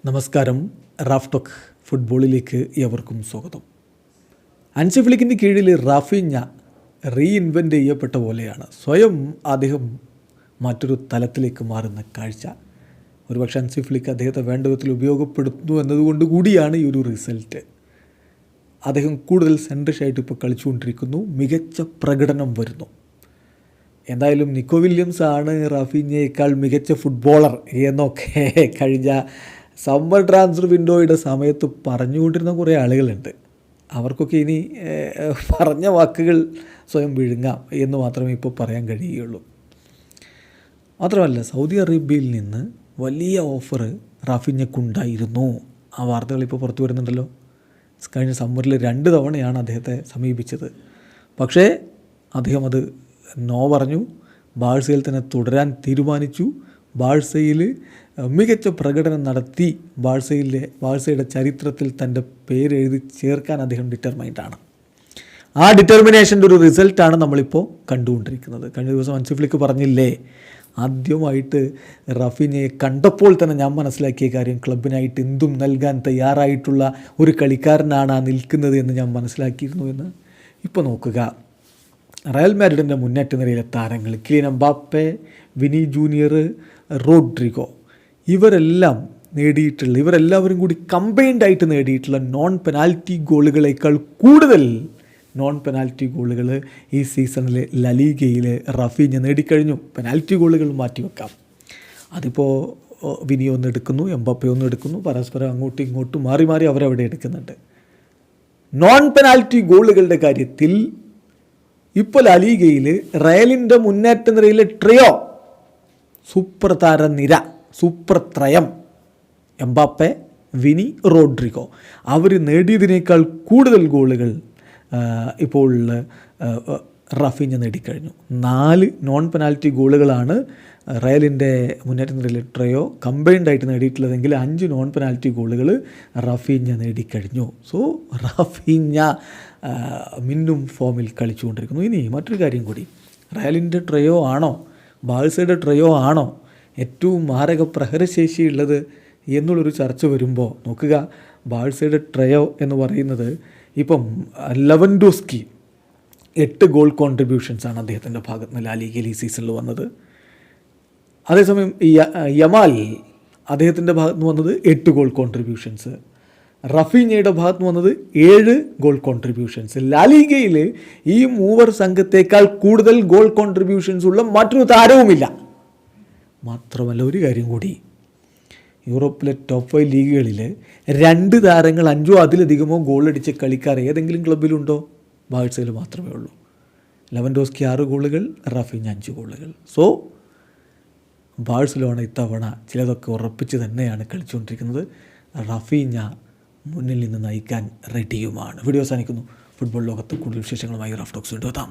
നമസ്കാരം. Raf talk ഫുട്ബോളിലേക്ക് ഏവർക്കും സ്വാഗതം. ഹൻസി ഫ്ലിക്കിൻ്റെ കീഴിൽ റാഫീഞ്ഞ റീഇൻവെൻ്റ് ചെയ്യപ്പെട്ട പോലെയാണ്. സ്വയം അദ്ദേഹം മറ്റൊരു തലത്തിലേക്ക് മാറുന്ന കാഴ്ച. ഒരുപക്ഷെ ഹൻസി ഫ്ലിക്ക് അദ്ദേഹത്തെ വേണ്ട വിധത്തിൽ ഉപയോഗപ്പെടുത്തുന്നു എന്നതുകൊണ്ട് കൂടിയാണ് ഈ ഒരു റിസൾട്ട്. അദ്ദേഹം കൂടുതൽ സെൻട്രിഷായിട്ട് ഇപ്പോൾ കളിച്ചുകൊണ്ടിരിക്കുന്നു. മികച്ച പ്രകടനം വരുന്നു. എന്തായാലും നിക്കോ വില്യംസ് ആണ് റാഫീഞ്ഞയേക്കാൾ മികച്ച ഫുട്ബോളർ എന്നൊക്കെ കഴിഞ്ഞ സമ്മർ ട്രാൻസ്ഫർ വിൻഡോയുടെ സമയത്ത് പറഞ്ഞുകൊണ്ടിരുന്ന കുറേ ആളുകളുണ്ട്. അവർക്കൊക്കെ ഇനി പറഞ്ഞ വാക്കുകൾ സ്വയം വിഴുങ്ങാം എന്ന് മാത്രമേ ഇപ്പോൾ പറയാൻ കഴിയുകയുള്ളൂ. മാത്രമല്ല, സൗദി അറേബ്യയിൽ നിന്ന് വലിയ ഓഫർ റാഫീഞ്ഞയ്ക്കുണ്ടായിരുന്നു. ആ വാർത്തകൾ ഇപ്പോൾ പുറത്തു വരുന്നുണ്ടല്ലോ. കഴിഞ്ഞ സമ്മറിൽ 2 തവണയാണ് അദ്ദേഹത്തെ സമീപിച്ചത്. പക്ഷേ അദ്ദേഹം അത് നോ പറഞ്ഞു. ബാഴ്സയിൽ തന്നെ തുടരാൻ തീരുമാനിച്ചു. ബാഴ്സയിൽ മികച്ച പ്രകടനം നടത്തി ബാഴ്സയുടെ ചരിത്രത്തിൽ തൻ്റെ പേരെഴുതി ചേർക്കാൻ അദ്ദേഹം ഡിറ്റർമൈൻഡാണ്. ആ ഡിറ്റർമിനേഷൻ്റെ ഒരു റിസൾട്ടാണ് നമ്മളിപ്പോൾ കണ്ടുകൊണ്ടിരിക്കുന്നത്. കഴിഞ്ഞ ദിവസം ഹൻസി ഫ്ലിക്ക് പറഞ്ഞില്ലേ, ആദ്യമായിട്ട് റാഫീഞ്ഞയെ കണ്ടപ്പോൾ തന്നെ ഞാൻ മനസ്സിലാക്കിയ കാര്യം ക്ലബിനായിട്ട് എന്തും നൽകാൻ തയ്യാറായിട്ടുള്ള ഒരു കളിക്കാരനാണ് ആ നിൽക്കുന്നത് എന്ന് ഞാൻ മനസ്സിലാക്കിയിരുന്നു എന്ന്. ഇപ്പോൾ നോക്കുക, റയൽ മാഡ്രിഡിൻ്റെ മുന്നേറ്റ നിരയിലെ താരങ്ങൾ Kylian Mbappe, Vini Junior, Rodrigo, ഇവരെല്ലാവരും കൂടി കമ്പൈൻഡായിട്ട് നേടിയിട്ടുള്ള നോൺ പെനാൽറ്റി ഗോളുകളേക്കാൾ കൂടുതൽ നോൺ പെനാൽറ്റി ഗോളുകൾ ഈ സീസണിൽ ലലീഗയിൽ റാഫീഞ്ഞ നേടിക്കഴിഞ്ഞു. പെനാൽറ്റി ഗോളുകൾ മാറ്റിവെക്കാം. അതിപ്പോൾ വിനി ഒന്ന് എടുക്കുന്നു, എംബാപ്പെ ഒന്ന് എടുക്കുന്നു, പരസ്പരം അങ്ങോട്ടും ഇങ്ങോട്ടും മാറി മാറി അവരവിടെ എടുക്കുന്നുണ്ട്. നോൺ പെനാൽറ്റി ഗോളുകളുടെ കാര്യത്തിൽ ഇപ്പോൾ ലലീഗയിൽ റയലിൻ്റെ മുന്നേറ്റ നിരയിലെ ട്രിയോ, സൂപ്പർ താരനിര, സൂപ്പർ ത്രയം എംബാപ്പെ, വിനി, റോഡ്രിഗോ, അവർ നേടിയതിനേക്കാൾ കൂടുതൽ ഗോളുകൾ ഇപ്പോൾ റാഫീഞ്ഞ നേടിക്കഴിഞ്ഞു. 4 നോൺ പെനാൽറ്റി ഗോളുകളാണ് റയലിൻ്റെ മുന്നേറ്റ നിരയിലെ ട്രയോ കമ്പൈൻഡായിട്ട് നേടിയിട്ടുള്ളതെങ്കിൽ 5 നോൺ പെനാൽറ്റി ഗോളുകൾ റാഫീഞ്ഞ നേടിക്കഴിഞ്ഞു. സോ റാഫീഞ്ഞ മിന്നും ഫോമിൽ കളിച്ചുകൊണ്ടിരിക്കുന്നു. ഇനി മറ്റൊരു കാര്യം കൂടി, റയലിൻ്റെ ട്രയോ ആണോ ബാഴ്സയുടെ ട്രയോ ആണോ ഏറ്റവും മാരക പ്രഹരശേഷിയുള്ളത് എന്നുള്ളൊരു ചർച്ച വരുമ്പോൾ നോക്കുക, ബാഴ്സയുടെ ട്രയോ എന്ന് പറയുന്നത് ഇപ്പം ലെവൻഡോസ്കി 8 ഗോൾ കോൺട്രിബ്യൂഷൻസാണ് അദ്ദേഹത്തിൻ്റെ ഭാഗത്ത് നിന്ന് ലാലിഗയിൽ ഈ സീസണിൽ വന്നത്. അതേസമയം യമാൽ അദ്ദേഹത്തിൻ്റെ ഭാഗത്ത് നിന്ന് വന്നത് 8 ഗോൾ കോൺട്രിബ്യൂഷൻസ്. റാഫീഞ്ഞയുടെ ഭാഗത്ത് നിന്ന് വന്നത് 7 ഗോൾ കോൺട്രിബ്യൂഷൻസ്. ലാലിഗയിൽ ഈ മൂവർ സംഘത്തേക്കാൾ കൂടുതൽ ഗോൾ കോൺട്രിബ്യൂഷൻസ് ഉള്ള മറ്റൊരു താരവുമില്ല. മാത്രമല്ല, ഒരു കാര്യം കൂടി, യൂറോപ്പിലെ ടോപ്പ് 5 ലീഗുകളിൽ 2 താരങ്ങൾ 5 അതിലധികമോ ഗോളടിച്ച കളിക്കാർ ഏതെങ്കിലും ക്ലബിലുണ്ടോ? ബാഴ്സയിൽ മാത്രമേ ഉള്ളൂ. ലെവൻഡോസ്കി 6 ഗോളുകൾ, റാഫീഞ്ഞ 5 ഗോളുകൾ. സോ ബാഴ്സലോണ ഇത്തവണ ചിലതൊക്കെ ഉറപ്പിച്ച് തന്നെയാണ് കളിച്ചുകൊണ്ടിരിക്കുന്നത്. റാഫീഞ്ഞ മുന്നിൽ നിന്ന് നയിക്കാൻ റെഡിയുമാണ്. വീഡിയോ അവസാനിക്കുന്നു. ഫുട്ബോൾ ലോകത്ത് കൂടുതൽ വിശേഷങ്ങളുമായി റാഫ് ടോക്സ് കൊണ്ടുവെത്താം.